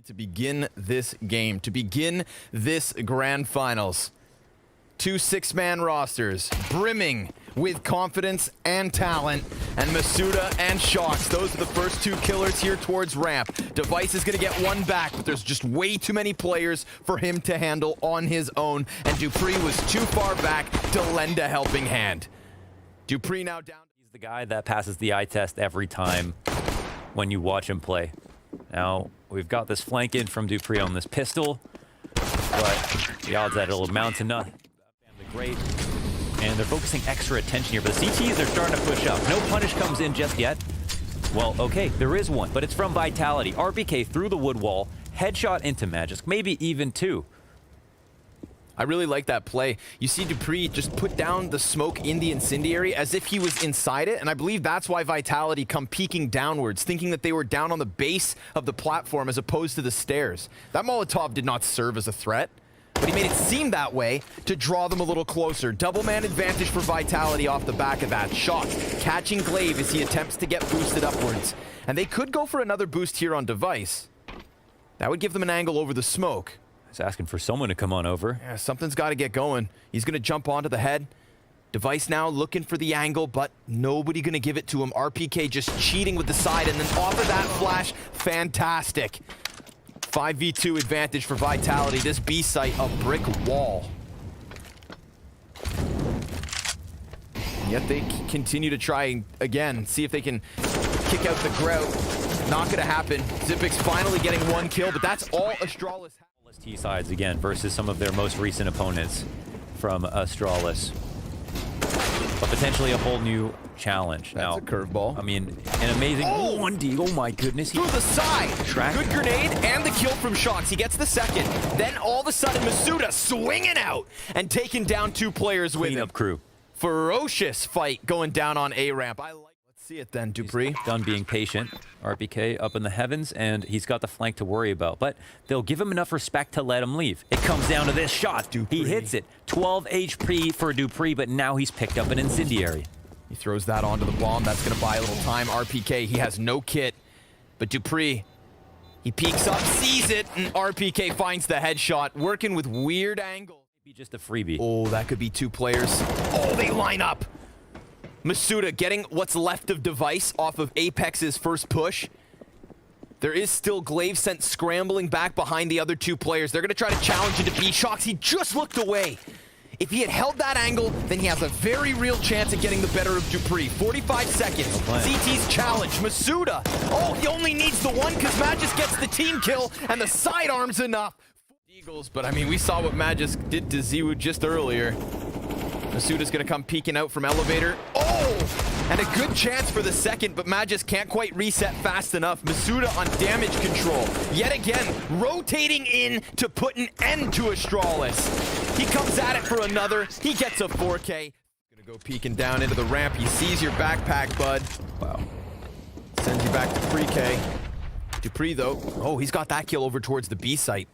To begin this game, to begin this grand finals. Two six-man rosters brimming with confidence and talent, and misutaaa and shox, those are the first two killers here towards ramp. Device is going to get one back, but there's just way too many players for him to handle on his own, and dupreeh was too far back to lend a helping hand. dupreeh now down. He's the guy that passes the eye test every time when you watch him play. Now, we've got this flank in from dupreeh on this pistol, but the odds that it'll amount to nothing. Great. And they're focusing extra attention here, but the CTs are starting to push up. No punish comes in just yet. Well, okay, there is one, but it's from Vitality. RPK through the wood wall, headshot into Magisk, maybe even two. I really like that play. You see dupreeh just put down the smoke in the incendiary as if he was inside it, and I believe that's why Vitality come peeking downwards, thinking that they were down on the base of the platform as opposed to the stairs. That Molotov did not serve as a threat, but he made it seem that way to draw them a little closer. Double man advantage for Vitality off the back of that. shox catching glaive as he attempts to get boosted upwards. And they could go for another boost here on Device. That would give them an angle over the smoke. He's asking for someone to come on over. Yeah, something's got to get going. He's going to jump onto the head. Device now looking for the angle, but nobody going to give it to him. RPK just cheating with the side, and then off of that flash, fantastic. 5v2 advantage for Vitality. This B site, a brick wall. And yet they continue to try again, see if they can kick out the grout. Not going to happen. Xyp9x finally getting one kill, but that's all Astralis. T sides again versus some of their most recent opponents from Astralis. But potentially a whole new challenge. That's now, a curveball. I mean, an amazing 1D. Oh my goodness. Through the side. Good grenade and the kill from shox. He gets the second. Then all of a sudden misutaaa swinging out and taking down two players with him. Cleanup crew. Ferocious fight going down on A ramp. Let's see it then, dupreeh. He's done being patient. RPK up in the heavens, and he's got the flank to worry about. But they'll give him enough respect to let him leave. It comes down to this shot. dupreeh. He hits it. 12 HP for dupreeh, but now he's picked up an incendiary. He throws that onto the bomb. That's going to buy a little time. RPK, he has no kit. But dupreeh, he peeks up, sees it, and RPK finds the headshot, working with weird angles. Maybe just a freebie. Oh, that could be two players. Oh, they line up. misutaaa getting what's left of Device off of Apex's first push. There is still glaive sent scrambling back behind the other two players. They're going to try to challenge into B. shox, he just looked away. If he had held that angle, then he has a very real chance at getting the better of dupreeh. 45 seconds. CT's challenge. misutaaa. Oh, he only needs the one because Magisk gets the team kill and the sidearm's enough. Eagles, but I mean, we saw what Magisk did to ZywOo just earlier. misutaaa's going to come peeking out from elevator. Oh! And a good chance for the second, but Magisk can't quite reset fast enough. misutaaa on damage control. Yet again, rotating in to put an end to Astralis. He comes at it for another. He gets a 4K. Gonna go peeking down into the ramp. He sees your backpack, bud. Wow. Sends you back to pre-K. dupreeh, though. Oh, he's got that kill over towards the B site.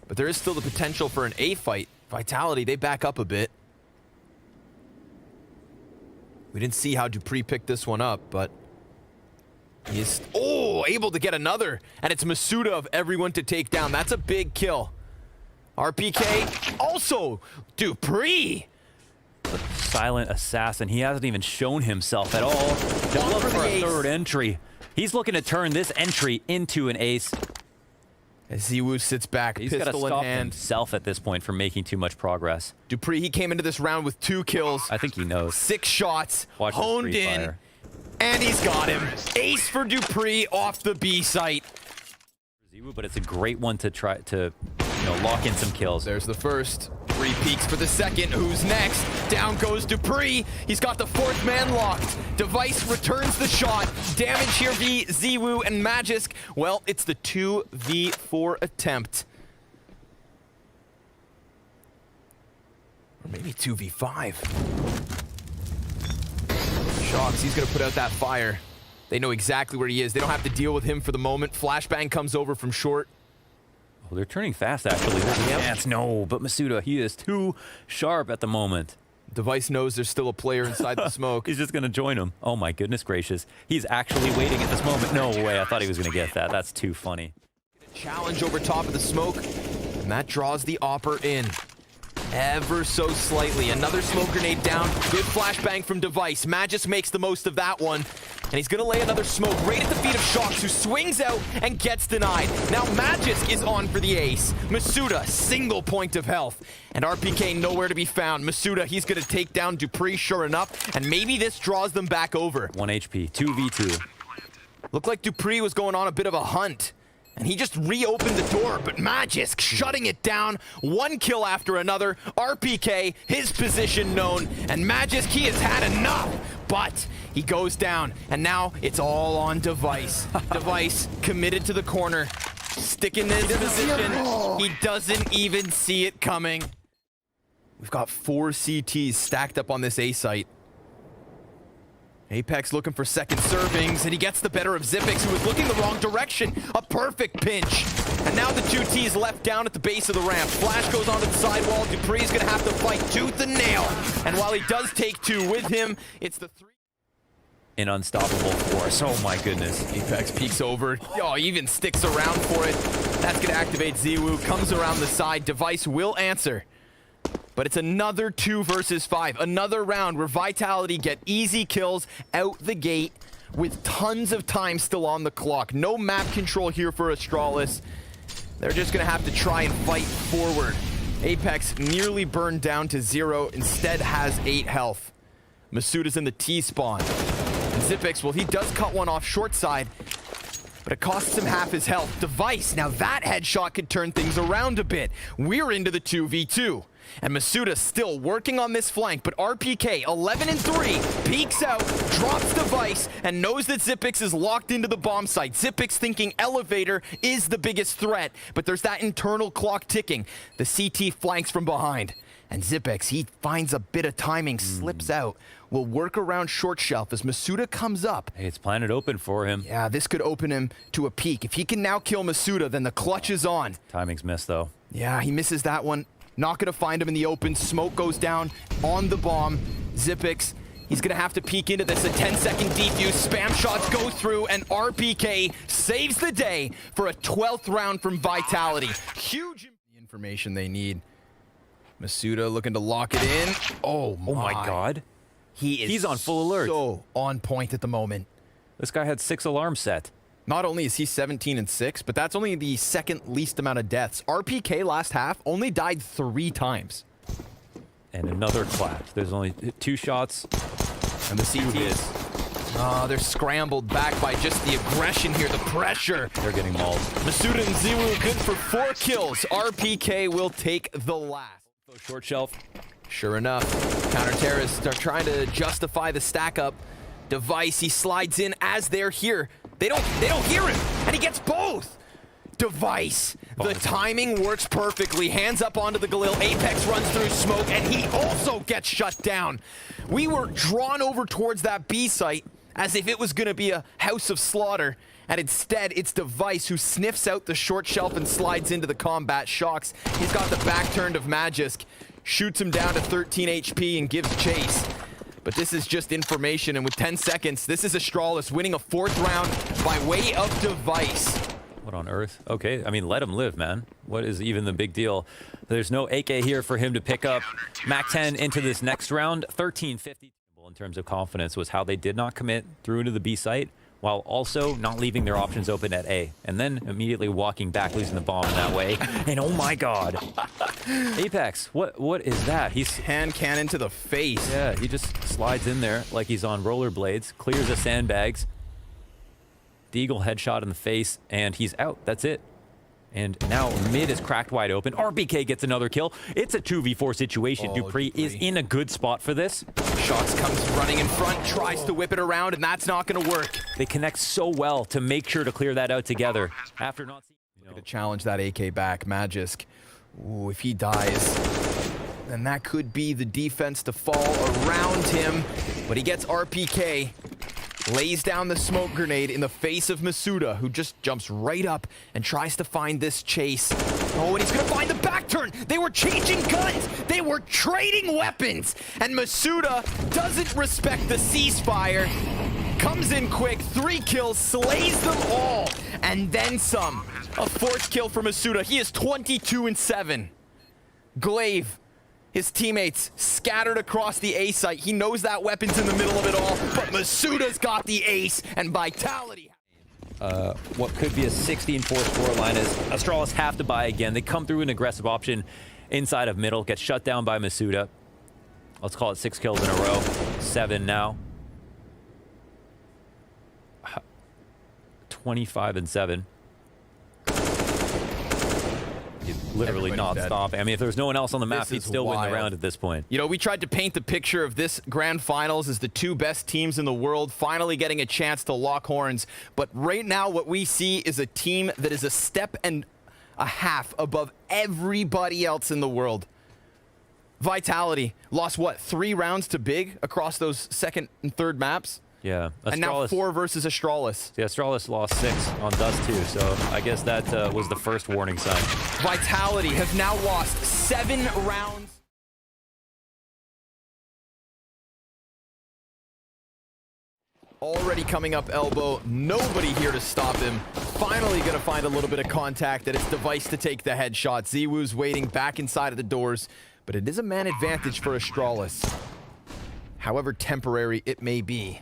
But there is still the potential for an A fight. Vitality, they back up a bit. We didn't see how dupreeh picked this one up, but he's able to get another, and it's misutaaa of everyone to take down. That's a big kill. RPK also dupreeh. Silent assassin. He hasn't even shown himself at all. They'll look for a third entry. He's looking to turn this entry into an ace. As ZywOo sits back, he's got to stop himself at this point from making too much progress. dupreeh, he came into this round with 2 kills. I think he knows. 6 shots, Watch honed in, and he's got him. Ace for dupreeh off the B site. ZywOo, but it's a great one to try to, lock in some kills. There's the first. 3 peeks for the second. Who's next? Down goes dupreeh. He's got the 4th man locked. Device returns the shot. Damage here v ZywOo and Magisk. Well, it's the 2v4 attempt. Or maybe 2v5. shox, he's gonna put out that fire. They know exactly where he is. They don't have to deal with him for the moment. Flashbang comes over from short. Oh, they're turning fast, actually. There's a chance. No, but misutaaa, he is too sharp at the moment. Device knows there's still a player inside the smoke. He's just going to join him. Oh, my goodness gracious. He's actually waiting at this moment. No way. I thought he was going to get that. That's too funny. Challenge over top of the smoke, and that draws the Opper in. Ever so slightly. Another smoke grenade down. Good flashbang from Device. Magis makes the most of that one. And he's going to lay another smoke right at the feet of shox, who swings out and gets denied. Now Magisk is on for the ace. misutaaa, single point of health. And RPK nowhere to be found. misutaaa, he's going to take down dupreeh, sure enough. And maybe this draws them back over. 1 HP, 2v2. Looked like dupreeh was going on a bit of a hunt. And he just reopened the door, but Magisk shutting it down. One kill after another. RPK, his position known. And Magisk, he has had enough. But he goes down, and now it's all on Device. Device committed to the corner, sticking his position. He doesn't even see it coming. We've got 4 CTs stacked up on this A site. Apex looking for second servings, and he gets the better of Xyp9x, who was looking the wrong direction. A perfect pinch. And now the 2 T's left down at the base of the ramp. Flash goes onto the sidewall. dupreeh's gonna have to fight tooth and nail. And while he does take 2 with him, it's the 3. An unstoppable force. Oh my goodness. Apex peeks over. Oh, he even sticks around for it. That's gonna activate Ziwu. Comes around the side. Device will answer. But it's another 2 versus 5. Another round where Vitality get easy kills out the gate with tons of time still on the clock. No map control here for Astralis. They're just going to have to try and fight forward. Apex nearly burned down to 0. Instead has 8 health. misutaaa's in the T-spawn. And Xyp9x, well, he does cut one off short side, but it costs him half his health. Device, now that headshot could turn things around a bit. We're into the 2v2. And misutaaa still working on this flank, but RPK, 11-3, peeks out, drops Device, and knows that Xyp9x is locked into the bomb site. Xyp9x thinking elevator is the biggest threat, but there's that internal clock ticking. The CT flanks from behind. And Xyp9x, he finds a bit of timing, slips out, will work around short shelf as misutaaa comes up. Hey, it's planted open for him. Yeah, this could open him to a peak. If he can now kill misutaaa, then the clutch is on. Timing's missed, though. Yeah, he misses that one. Not gonna find him in the open. Smoke goes down on the bomb. Xyp9x, he's gonna have to peek into this. A 10-second defuse. Spam shots go through, and RPK saves the day for a 12th round from Vitality. Huge information they need. misutaaa looking to lock it in. Oh my God. He's on full alert. So on point at the moment. This guy had 6 alarms set. Not only is he 17-6, but that's only the second least amount of deaths. RPK last half only died 3 times. And another clash. There's only 2 shots. And the CTs. Oh, they're scrambled back by just the aggression here, the pressure. They're getting mauled. misutaaa and Ziwu good for 4 kills. RPK will take the last. Short shelf. Sure enough, counter-terrorists are trying to justify the stack up. Device, he slides in as they're here. They don't hear him, and he gets both. Device, the timing works perfectly. Hands up onto the Galil. Apex runs through smoke, and he also gets shut down. We were drawn over towards that B site as if it was going to be a house of slaughter, and instead it's Device who sniffs out the short shelf and slides into the combat. shox, he's got the back turned of Magisk, shoots him down to 13 HP and gives chase. But this is just information, and with 10 seconds, this is Astralis winning a 4th round by way of Device. What on earth? Okay, I mean, let him live, man. What is even the big deal? There's no AK here for him to pick up. Mac 10 into this next round. 13-50 in terms of confidence was how they did not commit through into the B site, while also not leaving their options open at A, and then immediately walking back, losing the bomb in that way. And oh my God, Apex, what is that? He's hand cannon to the face. Yeah, he just slides in there like he's on rollerblades, clears the sandbags, Deagle headshot in the face, and he's out. That's it. And now mid is cracked wide open. RPK gets another kill. It's a 2v4 situation. dupreeh is in a good spot for this. shox comes running in front, tries to whip it around, and that's not going to work. They connect so well to make sure to clear that out together. After not seeing, to challenge that AK back, Magisk. Ooh, if he dies, then that could be the defense to fall around him. But he gets RPK. Lays down the smoke grenade in the face of misutaaa, who just jumps right up and tries to find this chase. Oh, and he's gonna find the back turn. They were changing guns. They were trading weapons. And misutaaa doesn't respect the ceasefire. Comes in quick, 3 kills, slays them all, and then some. A 4th kill for misutaaa. He is 22-7. Glaive, his teammates scattered across the A site. He knows that weapon's in the middle of it all, but misutaaa's got the ace and Vitality. What could be a 16-4 scoreline is Astralis have to buy again. They come through an aggressive option inside of middle, get shut down by misutaaa. Let's call it 6 kills in a row. 7 now. 25-7. Literally not stop. I mean, if there was no one else on the map, he'd still win the round at this point. You know, we tried to paint the picture of this grand finals as the 2 best teams in the world finally getting a chance to lock horns. But right now, what we see is a team that is a step and a half above everybody else in the world. Vitality lost, what, 3 rounds to Big across those 2nd and 3rd maps? Yeah. Astralis, and now 4 versus Astralis. Yeah, Astralis lost 6 on Dust too, so I guess that was the first warning sign. Vitality have now lost 7 rounds. Already coming up elbow, nobody here to stop him. Finally gonna find a little bit of contact at his device to take the headshot. ZywOo's waiting back inside of the doors, but it is a man advantage for Astralis. However temporary it may be.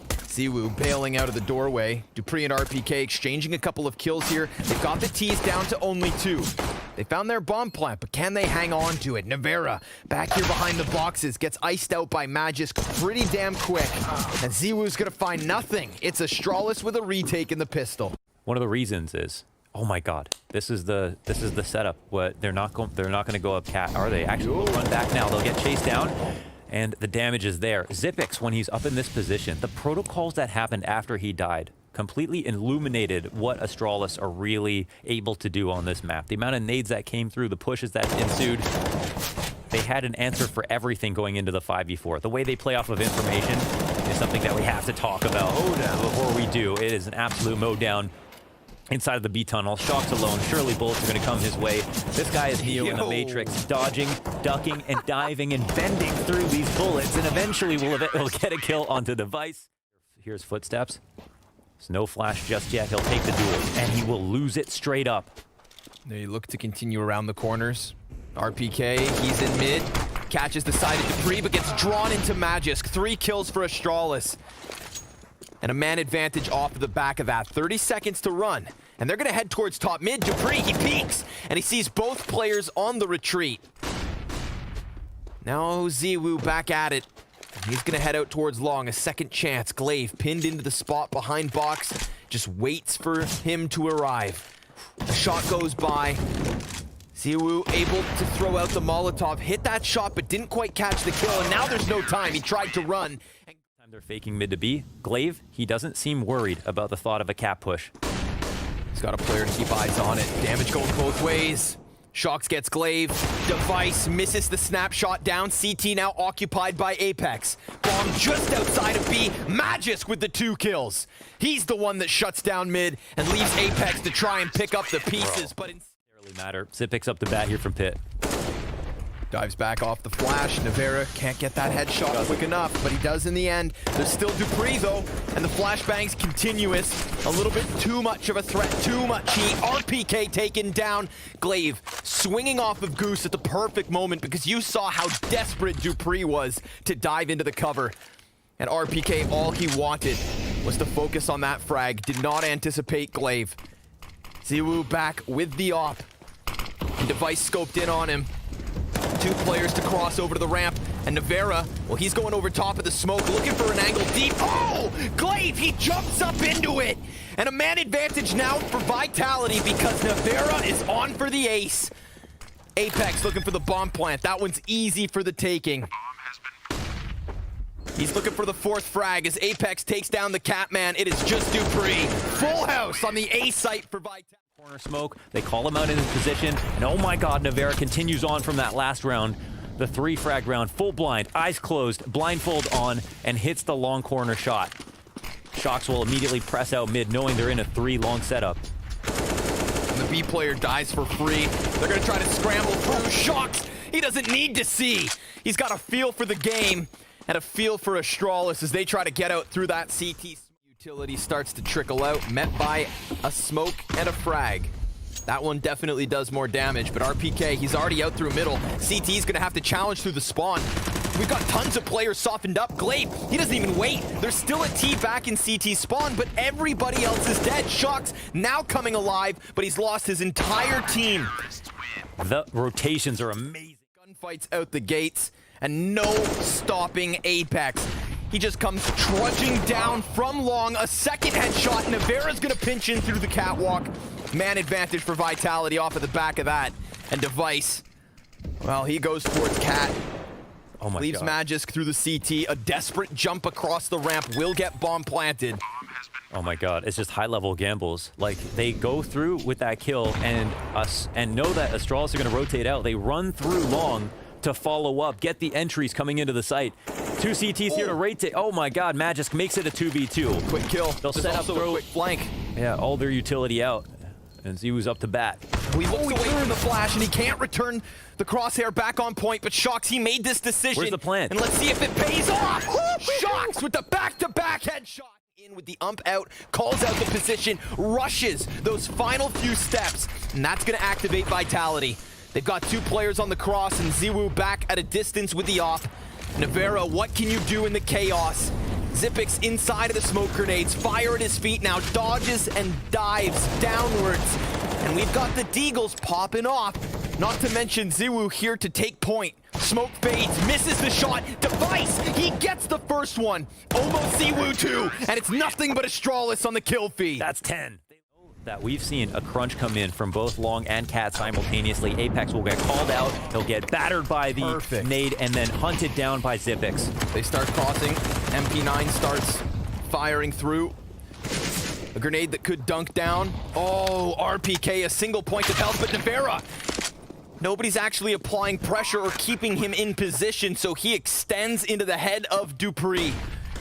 ZywOo bailing out of the doorway. dupreeh and RPK exchanging a couple of kills here. They've got the T's down to only 2. They found their bomb plant, but can they hang on to it? Nivera back here behind the boxes, gets iced out by Magisk pretty damn quick. And ZywOo's gonna find nothing. It's Astralis with a retake in the pistol. One of the reasons is, oh my God, this is the setup. What they're not going to go up cat, are they? Actually, will run back now. They'll get chased down. And the damage is there. Xyp9x, when he's up in this position, the protocols that happened after he died completely illuminated what Astralis are really able to do on this map. The amount of nades that came through, the pushes that ensued, they had an answer for everything going into the 5v4. The way they play off of information is something that we have to talk about before we do. It is an absolute mow down. Inside of the B tunnel, shox alone, surely bullets are going to come his way. This guy is Neo in the Matrix, dodging, ducking, and diving, and bending through these bullets, and eventually will get a kill onto device. Here's footsteps. There's no flash just yet. He'll take the duel, and he will lose it straight up. They look to continue around the corners. RPK, he's in mid, catches the side of dupreeh, but gets drawn into Magisk. 3 kills for Astralis. And a man advantage off of the back of that. 30 seconds to run. And they're going to head towards top mid. dupreeh, he peeks. And he sees both players on the retreat. Now ZywOo back at it. He's going to head out towards long. A second chance. Glaive pinned into the spot behind box. Just waits for him to arrive. A shot goes by. ZywOo able to throw out the Molotov. Hit that shot, but didn't quite catch the kill. And now there's no time. He tried to run. They're faking mid to B. Glaive, he doesn't seem worried about the thought of a cap push. He's got a player to keep eyes on it. Damage going both ways. shox gets Glaive. Device misses the snapshot down. CT now occupied by Apex. Bomb just outside of B. Magisk with the 2 kills. He's the one that shuts down mid and leaves Apex to try and pick up the pieces. But it doesn't really matter. Xyp9x picks up the bat here from pit. Dives back off the flash. Nivera can't get that headshot quick enough, but he does in the end. There's still dupreeh, though, and the flashbang's continuous. A little bit too much of a threat, too much heat. RPK taken down. Glaive swinging off of Goose at the perfect moment because you saw how desperate dupreeh was to dive into the cover. And RPK, all he wanted was to focus on that frag. Did not anticipate Glaive. ZywOo back with the op. And device scoped in on him. 2 players to cross over to the ramp, and Nivera, well, he's going over top of the smoke, looking for an angle deep. Oh! Glaive, he jumps up into it! And a man advantage now for Vitality because Nivera is on for the ace. Apex looking for the bomb plant. That one's easy for the taking. He's looking for the 4th frag as Apex takes down the Catman. It is just dupreeh. Full house on the A site for Vitality. Corner smoke, they call him out in his position, and oh my God, Nivera continues on from that last round. The 3 frag round, full blind, eyes closed, blindfold on, and hits the long corner shot. shox will immediately press out mid, knowing they're in a 3 long setup. And the B player dies for free. They're gonna try to scramble through. shox, he doesn't need to see. He's got a feel for the game. And a feel for Astralis as they try to get out through that CT. Utility starts to trickle out, met by a smoke and a frag. That one definitely does more damage, but RPK, he's already out through middle. CT's gonna have to challenge through the spawn. We've got tons of players softened up. Glaive, he doesn't even wait. There's still a T back in CT spawn, but everybody else is dead. Shox now coming alive, but he's lost his entire team. The rotations are amazing. Gunfights out the gates, and no stopping Apex. He just comes trudging down from long. A second headshot. Nivera's gonna pinch in through the catwalk. Man advantage for Vitality off of the back of that. And Device, well, he goes towards Cat. Oh my Leaves God. Magisk through the CT. A desperate jump across the ramp will get bomb planted. Oh my God, it's just high-level gambles. Like, they go through with that kill and know that Astralis are gonna rotate out. They run through long to follow up, get the entries coming into the site. 2 CTs here to rotate. Oh my God, Magisk makes it a 2v2. Quick kill. They'll There's set up also throw. a quick flank. Yeah, all their utility out. And Ziwu's up to bat. He looks away from the flash, and he can't return the crosshair back on point, but Shox, he made this decision. Where's the plant? And let's see if it pays off. Shox with the back-to-back headshot. In with the ump out, calls out the position, rushes those final few steps, and that's going to activate Vitality. They've got 2 players on the cross, and Ziwu back at a distance with the op. Nivera, what can you do in the chaos? Xyp9x inside of the smoke grenades, fire at his feet now, dodges and dives downwards. And we've got the Deagles popping off, not to mention Ziwu here to take point. Smoke fades, misses the shot, Device, he gets the first one. Almost Ziwu too, and it's nothing but Astralis on the kill feed. That's 10. That we've seen a crunch come in from both Long and Cat simultaneously. Apex will get called out. He'll get battered by the nade and then hunted down by Xyp9x. They start crossing. MP9 starts firing through. A grenade that could dunk down. Oh, RPK, a single point of health, but Nivera. Nobody's actually applying pressure or keeping him in position, so he extends into the head of Dupree.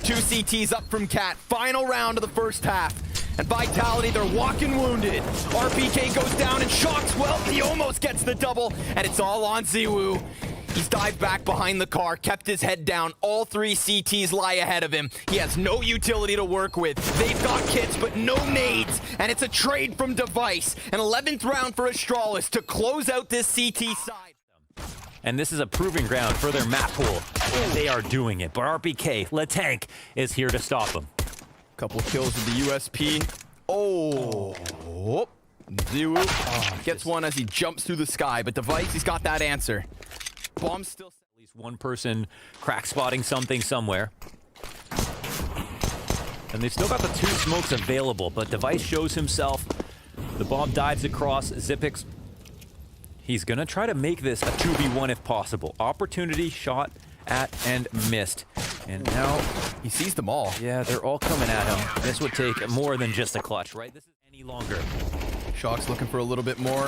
2 CTs up from Cat. Final round of the first half. And Vitality, they're walking wounded. RPK goes down and Shox, well, he almost gets the double, and it's all on Ziwu. He's dived back behind the car, kept his head down. All 3 CTs lie ahead of him. He has no utility to work with. They've got kits, but no nades, and it's a trade from Device. An 11th round for Astralis to close out this CT side. And this is a proving ground for their map pool. They are doing it, but RPK, Le Tank, is here to stop them. Couple kills with the USP. Oh. Ziwu gets one as he jumps through the sky, but Device, he's got that answer. Bomb still. At least one person crack spotting something somewhere. And they've still got the 2 smokes available, but Device shows himself. The bomb dives across. Xyp9x, he's gonna try to make this a 2v1 if possible. Opportunity shot at and missed. And now He sees them all. yeah, they're all coming at him. This would take more than just a clutch, right? This is any longer. Shox looking for a little bit more.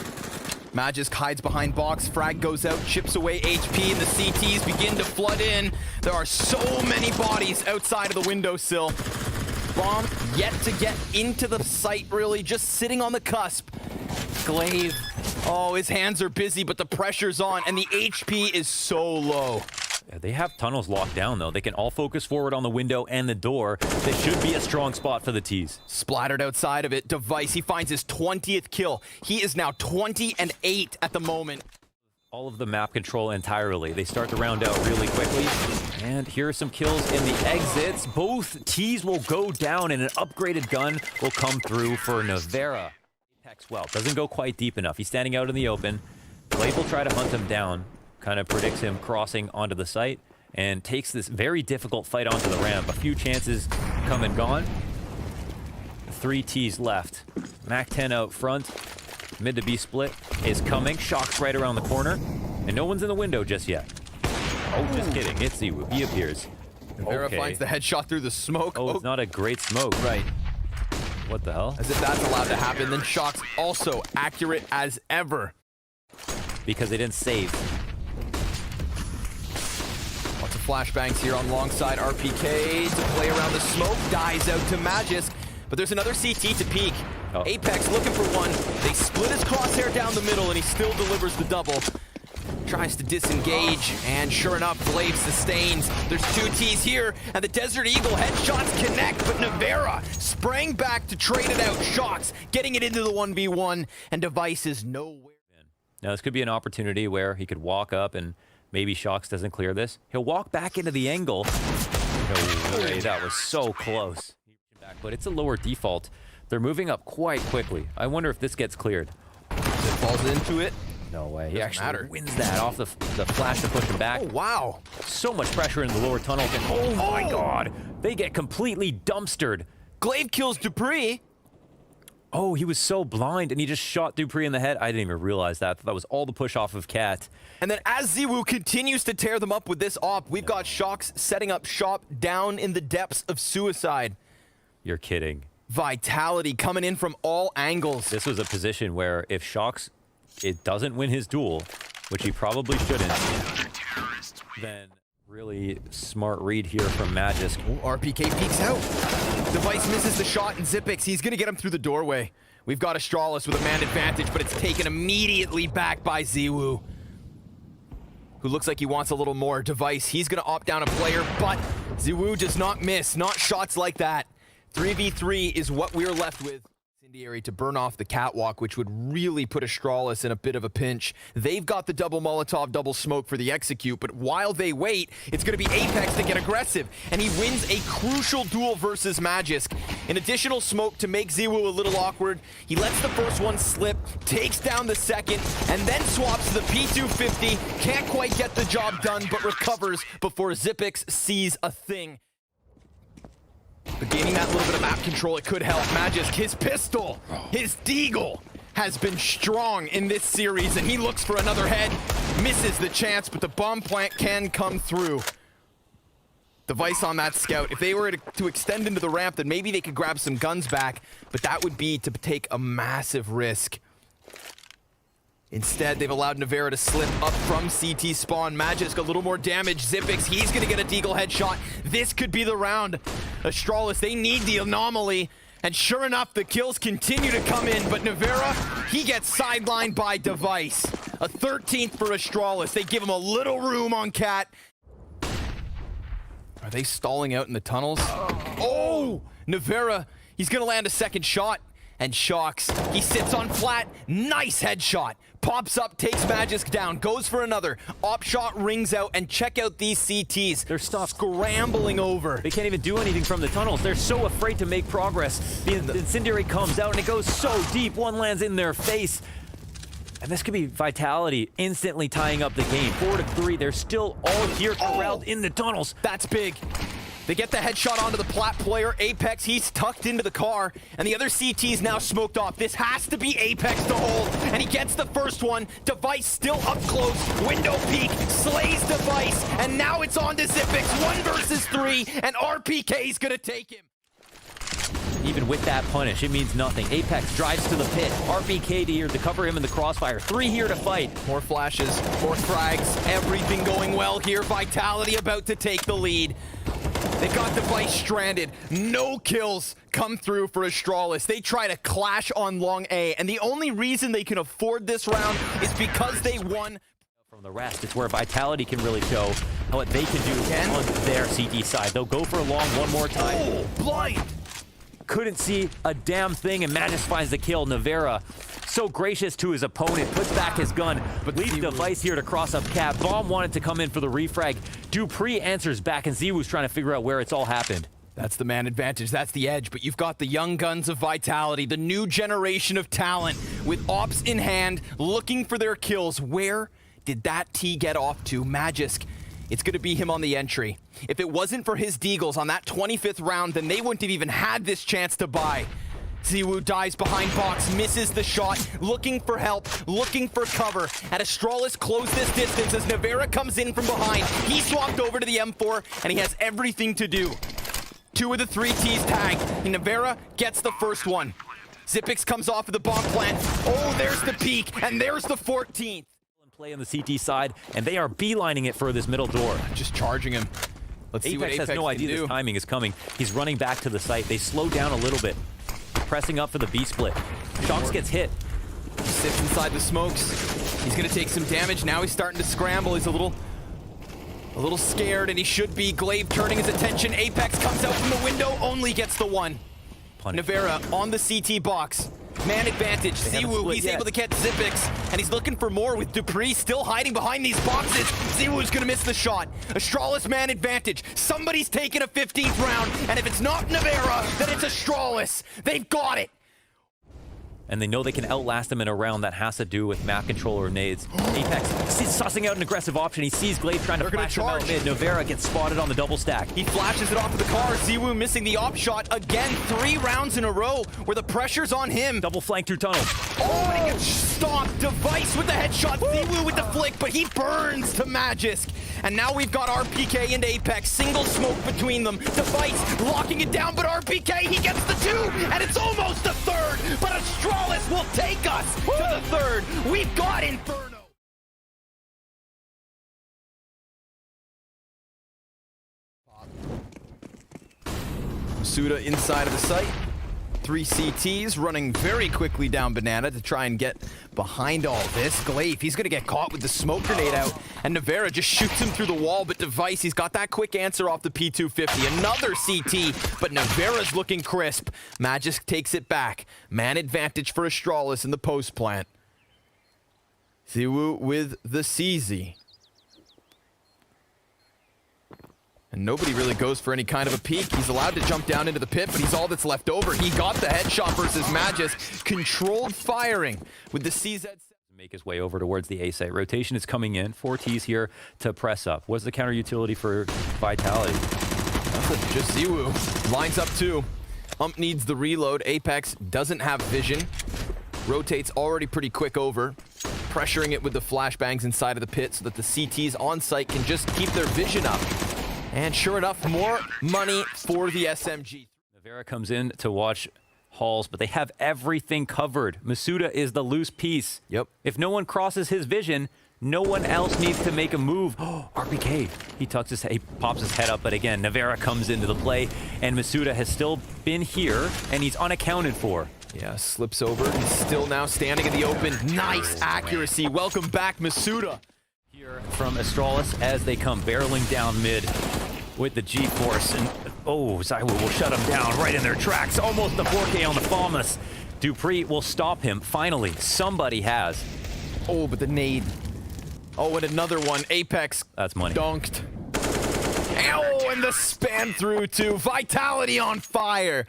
Magisk hides behind box. Frag goes out, chips away HP, and the CTs begin to flood in. There are so many bodies outside of the windowsill. Bomb yet to get into the site, really, just sitting on the cusp. Glaive. Oh, his hands are busy, but the pressure's on, and the HP is so low. Yeah, they have tunnels locked down, though. They can all focus forward on the window and the door. This should be a strong spot for the T's. Splattered outside of it. Device, he finds his 20th kill. He is now 20-8 at the moment. All of the map control entirely. They start the round out really quickly. And here are some kills in the exits. Both T's will go down, and an upgraded gun will come through for Nivera. Apex, well, doesn't go quite deep enough. He's standing out in the open. Glaive will try to hunt him down. Kind of predicts him crossing onto the site and takes this very difficult fight onto the ramp. A few chances come and gone. 3 T's left. Mac-10 out front. Mid to B split is coming. Shox right around the corner. And no one's in the window just yet. Oh, just kidding. It's Ziwu. He appears. Nivera finds the headshot through the smoke. Oh, it's not a great smoke. Right. What the hell? As if that's allowed to happen. Then Shox also accurate as ever. Because they didn't save. Lots of flashbangs here on long side. RPK to play around the smoke. Dies out to Magisk. But there's another CT to peek. Oh. Apex looking for one. They split his crosshair down the middle, and he still delivers the double. tries to disengage, and sure enough, Glaive sustains. There's 2 Ts here, and the Desert Eagle headshots connect, but Nivera sprang back to trade it out. Shox getting it into the 1v1, and Device is nowhere. Now, this could be an opportunity where he could walk up and maybe Shox doesn't clear this. He'll walk back into the angle. No way, that was so close. But it's a lower default. They're moving up quite quickly. I wonder if this gets cleared. It falls into it. No way. He Doesn't actually matter. wins that off the flash to push him back. Oh, wow. So much pressure in the lower tunnel. And oh my god. They get completely dumpstered. Glaive kills Dupree. Oh, he was so blind and he just shot Dupree in the head. I didn't even realize that. That was all the push off of Cat. And then as Ziwu continues to tear them up with this op, we've got Shox setting up shop down in the depths of Suicide. You're kidding. Vitality coming in from all angles. This was a position where if Shox doesn't win his duel, which he probably shouldn't, then really smart read here from Magisk. Oh, RPK peeks out. Device misses the shot, and Xyp9x, he's gonna get him through the doorway. We've got Astralis with a man advantage, but it's taken immediately back by Ziwu, who looks like he wants a little more. Device, he's gonna opt down a player, but Ziwu does not miss. Not shots like that. 3v3 is what we're left with. Incendiary to burn off the catwalk, which would really put Astralis in a bit of a pinch. They've got the double Molotov, double smoke for the execute, but while they wait, it's going to be Apex to get aggressive, and he wins a crucial duel versus Magisk. An additional smoke to make Ziwu a little awkward. He lets the first one slip, takes down the second, and then swaps to the P250. Can't quite get the job done, but recovers before Xyp9x sees a thing. But gaining that little bit of map control, it could help. Magisk, his pistol, his deagle has been strong in this series, and he looks for another head. Misses the chance, but the bomb plant can come through. Device on that scout. If they were to extend into the ramp, then maybe they could grab some guns back, but that would be to take a massive risk. Instead, they've allowed Nivera to slip up from CT spawn. Magisk, a little more damage. Xyp9x, he's gonna get a deagle headshot. This could be the round. Astralis, they need the anomaly. And sure enough, the kills continue to come in, but Nivera, he gets sidelined by Device. A 13th for Astralis. They give him a little room on Cat. Are they stalling out in the tunnels? Oh! Nivera, he's gonna land a second shot. And Shox, he sits on flat. Nice headshot. Pops up, takes Magisk down, goes for another. Op shot rings out, and check out these CTs. They're scrambling over. They can't even do anything from the tunnels. They're so afraid to make progress. The Incendiary comes out and it goes so deep. One lands in their face. And this could be Vitality instantly tying up the game. 4-3. They're still all here corralled in the tunnels. That's big. They get the headshot onto the plat player. Apex, he's tucked into the car, and the other CT's now smoked off. This has to be Apex to hold, and he gets the first one. Device still up close. Window peek, slays Device, and now it's on to Xyp9x. 1 versus 3, and RPK's gonna take him. Even with that punish, it means nothing. Apex drives to the pit. RPK here to cover him in the crossfire. 3 here to fight. More flashes, more frags, everything going well here. Vitality about to take the lead. They've got Device stranded. No kills come through for Astralis. They try to clash on long A, and the only reason they can afford this round is because they won. From the rest, it's where Vitality can really show what they can do on their CT side. They'll go for a long one more time. Oh, blind! Couldn't see a damn thing, and Magisk finds the kill. Nivera, so gracious to his opponent, puts back his gun, but leaves Device here to cross up Cat. Bomb wanted to come in for the refrag. Dupree answers back, and Ziwu's trying to figure out where it's all happened. That's the man advantage, that's the edge, but you've got the young guns of Vitality, the new generation of talent, with ops in hand, looking for their kills. Where did that T get off to? Magisk. It's going to be him on the entry. If it wasn't for his deagles on that 25th round, then they wouldn't have even had this chance to buy. Ziwu dives behind box, misses the shot, looking for help, looking for cover. And Astralis close this distance as Nivera comes in from behind. He swapped over to the M4, and he has everything to do. 2 of the 3 T's tagged. And Nivera gets the first one. Xyp9x comes off of the bomb plant. Oh, there's the peak, and there's the 14th. Play on the CT side, and they are beelining it for this middle door. Just charging him. Let's see what Apex has no idea can do. this timing is coming. He's running back to the site. They slow down a little bit, pressing up for the B split. Shox gets hit. Sits inside the smokes. He's gonna take some damage. Now he's starting to scramble. He's a little scared, and he should be. Glaive turning his attention. Apex comes out from the window, only gets the one. Nivera on the CT box. Man advantage. Ziwu, he's able to catch Zipix, and he's looking for more with Dupree still hiding behind these boxes. Ziwu's gonna miss the shot. Astralis man advantage. Somebody's taking a 15th round, and if it's not Nivera, then it's Astralis. They've got it. And they know they can outlast him in a round that has to do with map control or nades. Apex sussing out an aggressive option. He sees Glaive trying to flash him out mid. Nivera gets spotted on the double stack. He flashes it off of the car. Ziwu missing the op shot again. 3 rounds in a row where the pressure's on him. Double flank through tunnel. Oh, and he gets stopped. Device with the headshot. Ziwu with the flick, but he burns to Magisk. And now we've got RPK and Apex. Single smoke between them. Device locking it down, but RPK, he gets the 2, and it's almost a third. But Astralis will take us to the third. We've got Inferno. Suda inside of the site. 3 CTs running very quickly down Banana to try and get behind all this. Glaive, he's going to get caught with the smoke grenade out, and Nivera just shoots him through the wall, but Device, he's got that quick answer off the P250. Another CT, but Nivera's looking crisp. Magisk takes it back. Man advantage for Astralis in the post plant. Ziwu with the CZ. And nobody really goes for any kind of a peek. He's allowed to jump down into the pit, but he's all that's left over. He got the headshot versus Magisk. Controlled firing with the CZ. Make his way over towards the A site. Rotation is coming in. 4 Ts here to press up. What's the counter utility for Vitality? Nothing, just Ziwu. Lines up 2. Needs the reload. Apex doesn't have vision. Rotates already pretty quick over. Pressuring it with the flashbangs inside of the pit so that the CTs on site can just keep their vision up. And sure enough, more money for the SMG. Nivera comes in to watch Halls, but they have everything covered. misutaaa is the loose piece. Yep. If no one crosses his vision, no one else needs to make a move. RPK. He pops his head up, but again, Nivera comes into the play, and misutaaa has still been here, and he's unaccounted for. Yeah, slips over. He's still now standing in the open. Nice accuracy. Welcome back, misutaaa. Here from Astralis as they come barreling down mid with the G-Force, and Ziwu will shut them down right in their tracks. Almost the 4K on the Falmus. Dupree will stop him. Finally, somebody has. Oh, but the nade. Oh, and another one. Apex. That's money. Dunked. Ow, and the span through to Vitality on fire.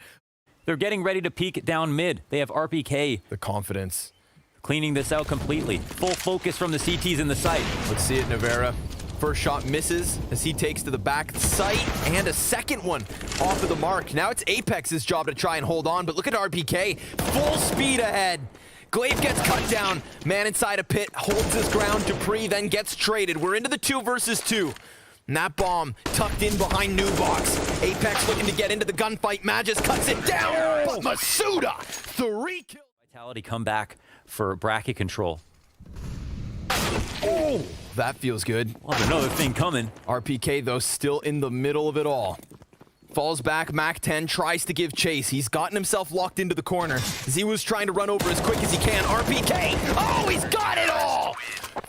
They're getting ready to peek down mid. They have RPK. The confidence. Cleaning this out completely. Full focus from the CTs in the site. Let's see it, Nivera. First shot misses as he takes to the back site, and a second one off of the mark. Now it's Apex's job to try and hold on, but look at RPK. Full speed ahead. Glaive gets cut down. Man inside a pit holds his ground. Dupree then gets traded. We're into the 2 versus 2. And that bomb tucked in behind New Box. Apex looking to get into the gunfight. Magisk cuts it down, but misutaaa 3 kills. Vitality come back for bracket control. Oh, that feels good. Well, another thing coming. RPK, though, still in the middle of it all. Falls back, Mac 10 tries to give chase. He's gotten himself locked into the corner. Ziwu's trying to run over as quick as he can. RPK, oh, he's got it all!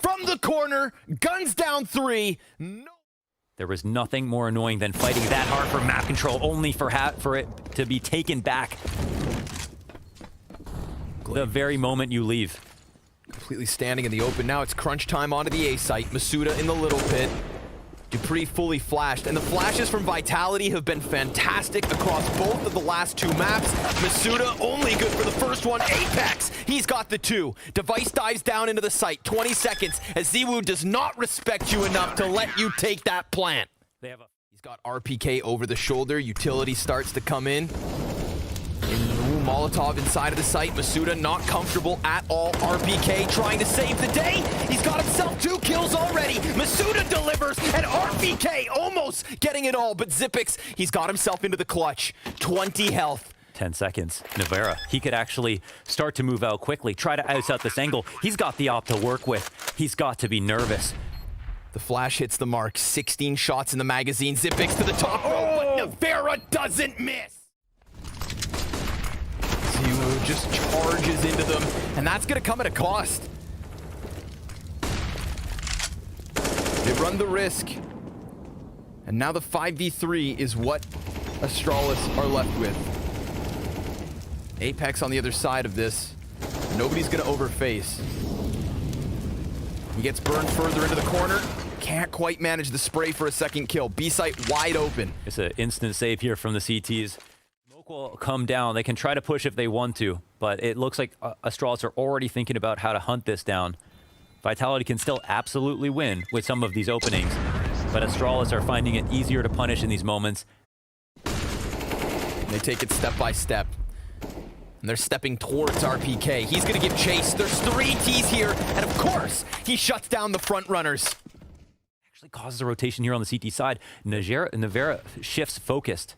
From the corner, guns down 3. No. There was nothing more annoying than fighting that hard for map control, only for it to be taken back the very moment you leave. Completely standing in the open. Now it's crunch time onto the A site. misutaaa in the little pit. Dupree fully flashed, and the flashes from Vitality have been fantastic across both of the last 2 maps. misutaaa only good for the first one. Apex, he's got the 2. Device dives down into the site. 20 seconds as Ziwu does not respect you enough to let you take that plant. He's got RPK over the shoulder. Utility starts to come in. Molotov inside of the site. misutaaa not comfortable at all. RPK trying to save the day. He's got himself 2 kills already. misutaaa delivers, and RPK almost getting it all. But Zipix, he's got himself into the clutch. 20 health. 10 seconds. Nivera, he could actually start to move out quickly, try to ice out this angle. He's got the op to work with. He's got to be nervous. The flash hits the mark. 16 shots in the magazine. Zipix to the top row, but Nivera doesn't miss. Ziwu just charges into them, and that's going to come at a cost. They run the risk, and now the 5v3 is what Astralis are left with. Apex on the other side of this. Nobody's going to overface. He gets burned further into the corner. Can't quite manage the spray for a second kill. B site wide open. It's an instant save here from the CTs. Smoke will come down. They can try to push if they want to, but it looks like Astralis are already thinking about how to hunt this down. Vitality can still absolutely win with some of these openings, but Astralis are finding it easier to punish in these moments. They take it step by step. And they're stepping towards RPK. He's going to give chase. There's 3 Ts here, and of course, he shuts down the front runners. Actually causes a rotation here on the CT side. Nivera shifts focused,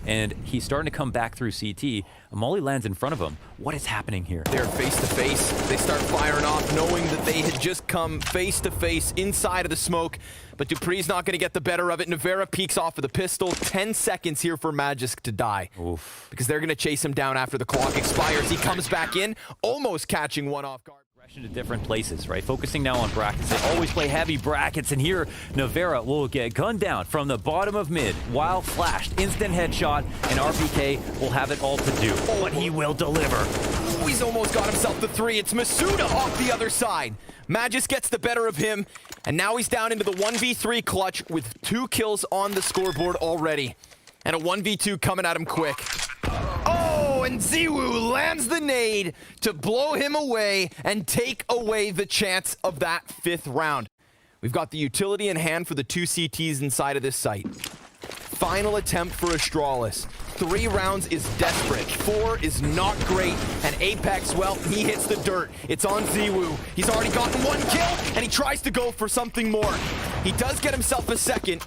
and he's starting to come back through CT. A molly lands in front of him. What is happening here? They're face to face. They start firing off, knowing that they had just come face to face inside of the smoke. But dupree's not going to get the better of it. Nivera peeks off of the pistol. 10 seconds here for Magisk to die. Oof. Because they're going to chase him down after the clock expires. He comes back in, almost catching one off guard. To different places, right? Focusing now on brackets. They always play heavy brackets, and here Nivera will get gunned down from the bottom of mid while flashed. Instant headshot, and RPK will have it all to do. But he will deliver. Oh, he's almost got himself the 3. It's misutaaa off the other side. Magisk gets the better of him, and now he's down into the 1v3 clutch with 2 kills on the scoreboard already. And a 1v2 coming at him quick. And Ziwu lands the nade to blow him away and take away the chance of that 5th round. We've got the utility in hand for the 2 CTs inside of this site. Final attempt for Astralis. 3 rounds is desperate. 4 is not great. And Apex, well, he hits the dirt. It's on Ziwu. He's already gotten 1 kill, and he tries to go for something more. He does get himself a second.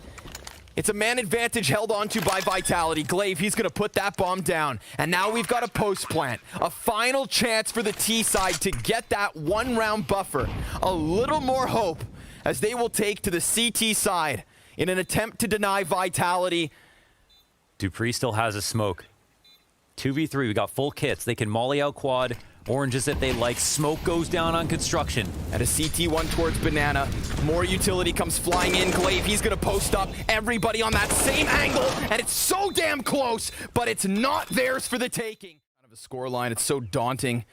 It's a man advantage held onto by Vitality. Glaive, he's going to put that bomb down. And now we've got a post plant. A final chance for the T side to get that 1-round buffer. A little more hope as they will take to the CT side in an attempt to deny Vitality. dupree still has a smoke. 2v3, we got full kits. They can molly out quad. Oranges if they like. Smoke goes down on construction. And a CT1 towards Banana. More utility comes flying in. Glaive, he's going to post up. Everybody on that same angle. And it's so damn close, but it's not theirs for the taking. Kind of a score line. It's so daunting.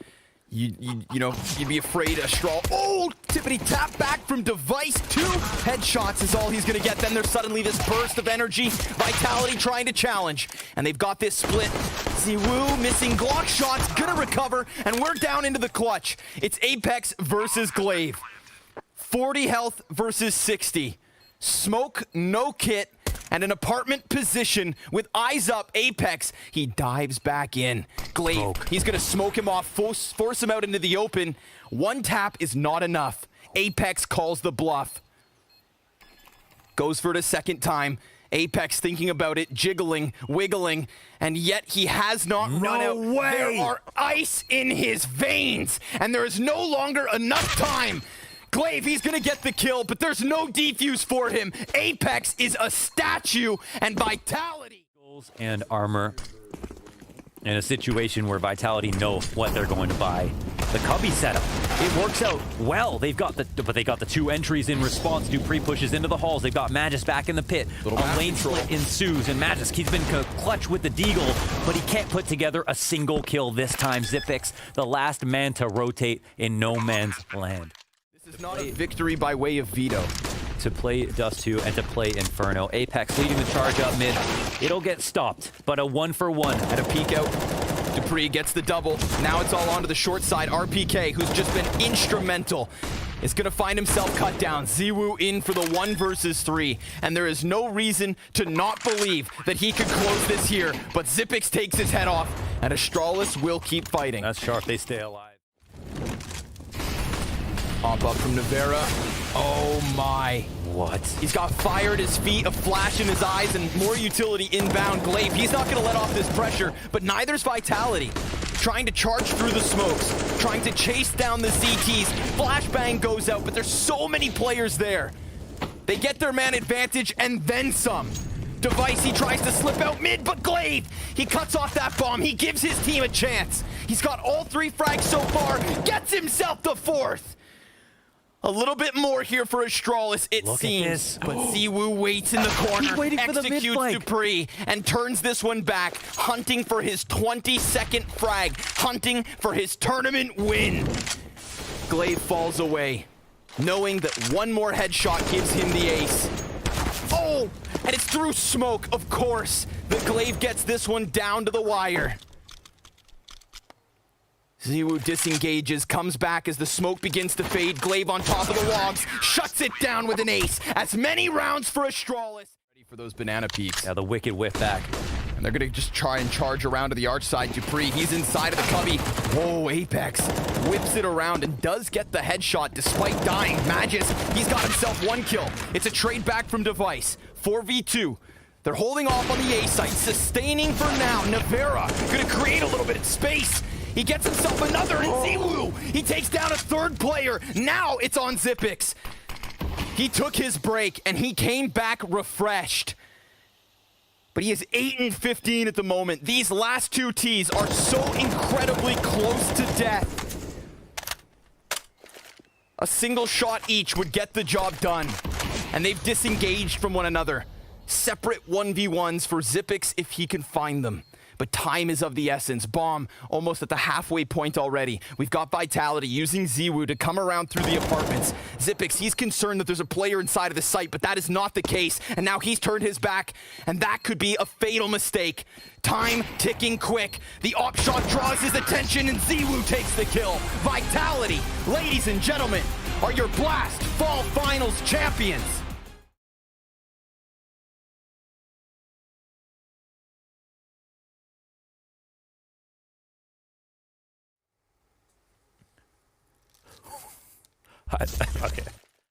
You know, you'd be afraid Astral. Oh, tippity tap back from Device. 2 headshots is all he's going to get. Then there's suddenly this burst of energy. Vitality trying to challenge. And they've got this split. Ziwu missing Glock shots. Going to recover. And we're down into the clutch. It's Apex versus Glaive. 40 health versus 60. Smoke, no kit. And an apartment position with eyes up. Apex, he dives back in. Glaive, he's going to smoke him off, force him out into the open. 1 tap is not enough. Apex calls the bluff. Goes for it a second time. Apex thinking about it, jiggling, wiggling, and yet he has not run out. Way. There are ice in his veins, and there is no longer enough time. Glaive, he's gonna get the kill, but there's no defuse for him. Apex is a statue, and Vitality. And armor in a situation where Vitality know what they're going to buy. The Cubby setup, it works out well. They got the 2 entries in response. dupree pushes into the halls. They've got Magisk back in the pit. A lane split ensues, and Magisk, he's been clutch with the deagle, but he can't put together a single kill this time. Xyp9x, the last man to rotate in no man's land. This is not a victory by way of veto. To play Dust 2 and to play Inferno. Apex leading the charge up mid. It'll get stopped, but a 1-for-1. At a peek out, dupree gets the double. Now it's all onto the short side. RPK, who's just been instrumental, is going to find himself cut down. Ziwu in for the 1 versus 3. And there is no reason to not believe that he could close this here. But Xyp9x takes his head off, and Astralis will keep fighting. That's sharp. They stay alive. Pop up from Nivera. Oh my. What? He's got fire at his feet, a flash in his eyes, and more utility inbound. Glaive, he's not going to let off this pressure, but neither's Vitality. Trying to charge through the smokes, trying to chase down the CTs. Flashbang goes out, but there's so many players there. They get their man advantage and then some. Device, he tries to slip out mid, but Glaive, he cuts off that bomb. He gives his team a chance. He's got all 3 frags so far, gets himself the 4th. A little bit more here for Astralis, it seems. But Ziwu waits in the corner, executes Dupree, and turns this one back, hunting for his 22nd frag, hunting for his tournament win. Glaive falls away, knowing that one more headshot gives him the ace. Oh, and it's through smoke, of course, that Glaive gets this one down to the wire. Ziwu disengages, comes back as the smoke begins to fade. Glaive on top of the logs, shuts it down with an ace. As many rounds for Astralis. Ready for those banana peaks. Yeah, the wicked whip back. And they're gonna just try and charge around to the arch side. Dupree, he's inside of the cubby. Whoa, Apex whips it around and does get the headshot despite dying. Magis, he's got himself 1 kill. It's a trade back from Device. 4v2. They're holding off on the A site, sustaining for now. Nivera gonna create a little bit of space. He gets himself another, and Ziwu, he takes down a 3rd player. Now it's on Xyp9x. He took his break, and he came back refreshed. But he is 8 and 15 at the moment. These last 2 Ts are so incredibly close to death. A single shot each would get the job done. And they've disengaged from one another. Separate 1v1s for Xyp9x if he can find them. But time is of the essence. Bomb almost at the halfway point already. We've got Vitality using Ziwu to come around through the apartments. Xyp9x, he's concerned that there's a player inside of the site, but that is not the case. And now he's turned his back, and that could be a fatal mistake. Time ticking quick. The op shot draws his attention, and Ziwu takes the kill. Vitality, ladies and gentlemen, are your Blast Fall Finals champions. Okay.